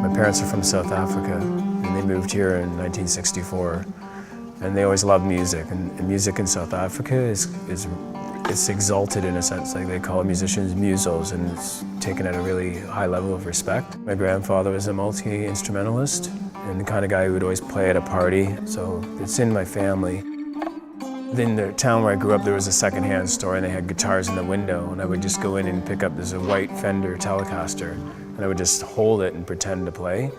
My parents are from South Africa, and they moved here in 1964. And they always loved music, and music in South Africa it's exalted in a sense. Like they call musicians musos, and it's taken at a really high level of respect. My grandfather was a multi-instrumentalist and the kind of guy who would always play at a party, so it's in my family. In the town where I grew up, there was a secondhand store, and they had guitars in the window, and I would just go in and pick up this white Fender Telecaster, and I would just hold it and pretend to play.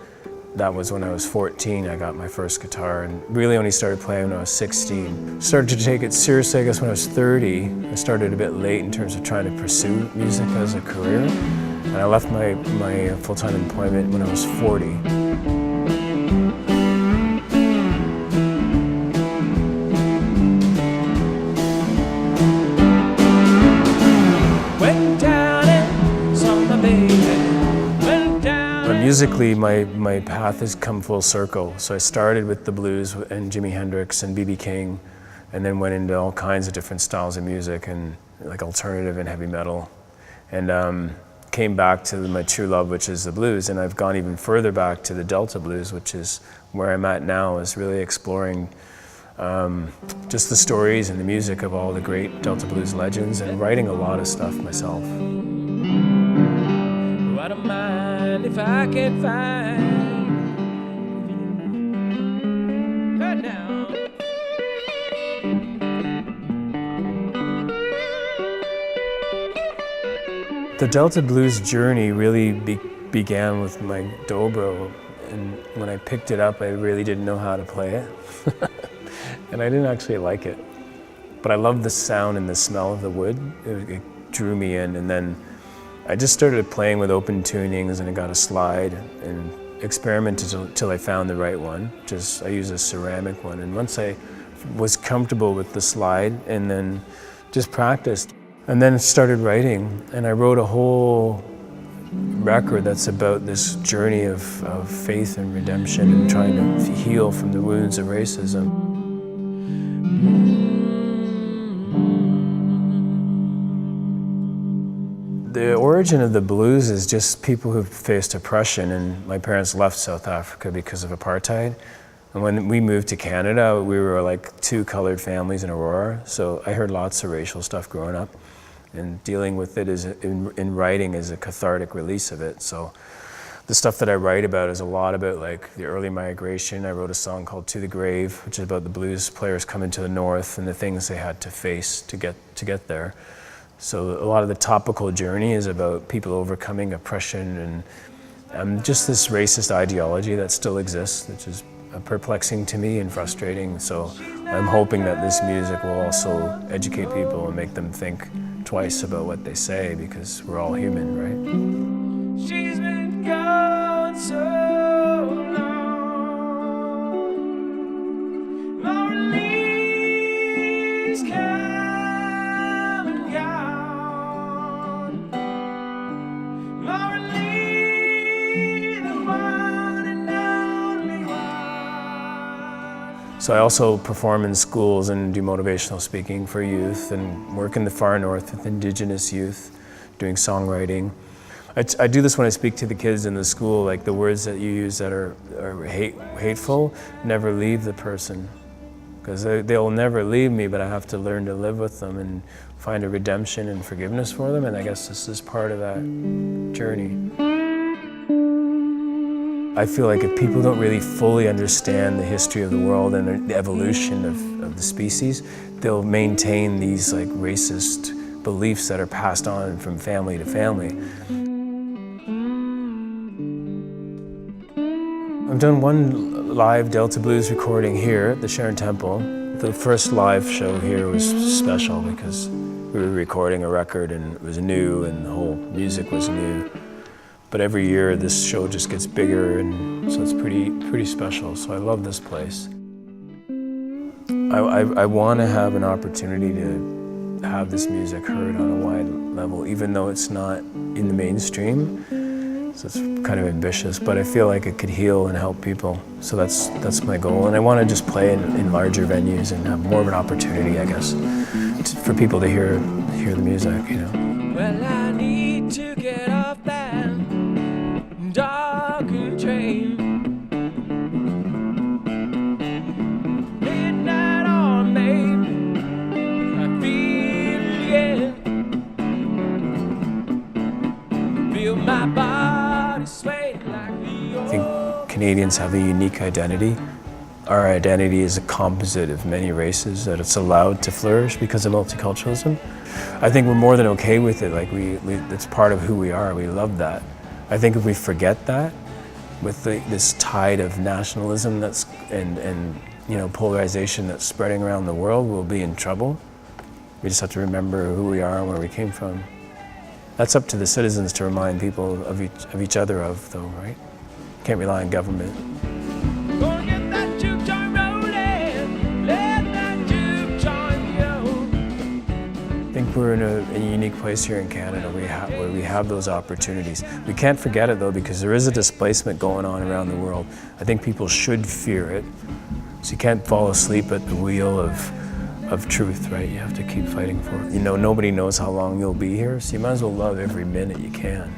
That was when I was 14, I got my first guitar, and really only started playing when I was 16. Started to take it seriously, I guess, when I was 30. I started a bit late in terms of trying to pursue music as a career, and I left my full-time employment when I was 40. Musically, my path has come full circle. So I started with the blues and Jimi Hendrix and B.B. King, and then went into all kinds of different styles of music, and like alternative and heavy metal, and came back to my true love, which is the blues. And I've gone even further back to the Delta blues, which is where I'm at now, is really exploring just the stories and the music of all the great Delta blues legends, and writing a lot of stuff myself. I don't mind if I can find right now. The Delta blues journey really began with my dobro, and when I picked it up, I really didn't know how to play it, and I didn't actually like it. But I loved the sound and the smell of the wood. It drew me in, and then I just started playing with open tunings, and I got a slide and experimented till I found the right one. I use a ceramic one, and once I was comfortable with the slide, and then just practiced, and then started writing, and I wrote a whole record that's about this journey of faith and redemption and trying to heal from the wounds of racism. The origin of the blues is just people who've faced oppression, and my parents left South Africa because of apartheid. And when we moved to Canada, we were like two colored families in Aurora, so I heard lots of racial stuff growing up, and dealing with it in writing is a cathartic release of it. So the stuff that I write about is a lot about like the early migration. I wrote a song called To the Grave, which is about the blues players coming to the north and the things they had to face to get there. So a lot of the topical journey is about people overcoming oppression and just this racist ideology that still exists, which is perplexing to me and frustrating. So I'm hoping that this music will also educate people and make them think twice about what they say, because we're all human, right? She's been gone so long. Marley's come and gone. Marley, the one and only one. So I also perform in schools and do motivational speaking for youth, and work in the far north with Indigenous youth, doing songwriting. I do this when I speak to the kids in the school, like the words that you use that are hateful, never leave the person. Because they'll never leave me, but I have to learn to live with them and find a redemption and forgiveness for them, and I guess this is part of that journey. I feel like if people don't really fully understand the history of the world and the evolution of the species, they'll maintain these like racist beliefs that are passed on from family to family. I've done one live Delta Blues recording here at the Sharon Temple. The first live show here was special because we were recording a record and it was new and the whole music was new. But every year this show just gets bigger, and so it's pretty special. So I love this place. I want to have an opportunity to have this music heard on a wide level, even though it's not in the mainstream. So it's kind of ambitious, but I feel like it could heal and help people. So that's my goal, and I want to just play in larger venues and have more of an opportunity, I guess, for people to hear the music, you know. Well, I need to get off that dark train. I think Canadians have a unique identity. Our identity is a composite of many races that it's allowed to flourish because of multiculturalism. I think we're more than okay with it. Like it's part of who we are. We love that. I think if we forget that, with this tide of nationalism and polarization that's spreading around the world, we'll be in trouble. We just have to remember who we are and where we came from. That's up to the citizens to remind people of each other of, though, right? Can't rely on government. I think we're in a unique place here in Canada where we have those opportunities. We can't forget it though, because there is a displacement going on around the world. I think people should fear it. So you can't fall asleep at the wheel of truth, right? You have to keep fighting for it. Nobody knows how long you'll be here, so you might as well love every minute you can.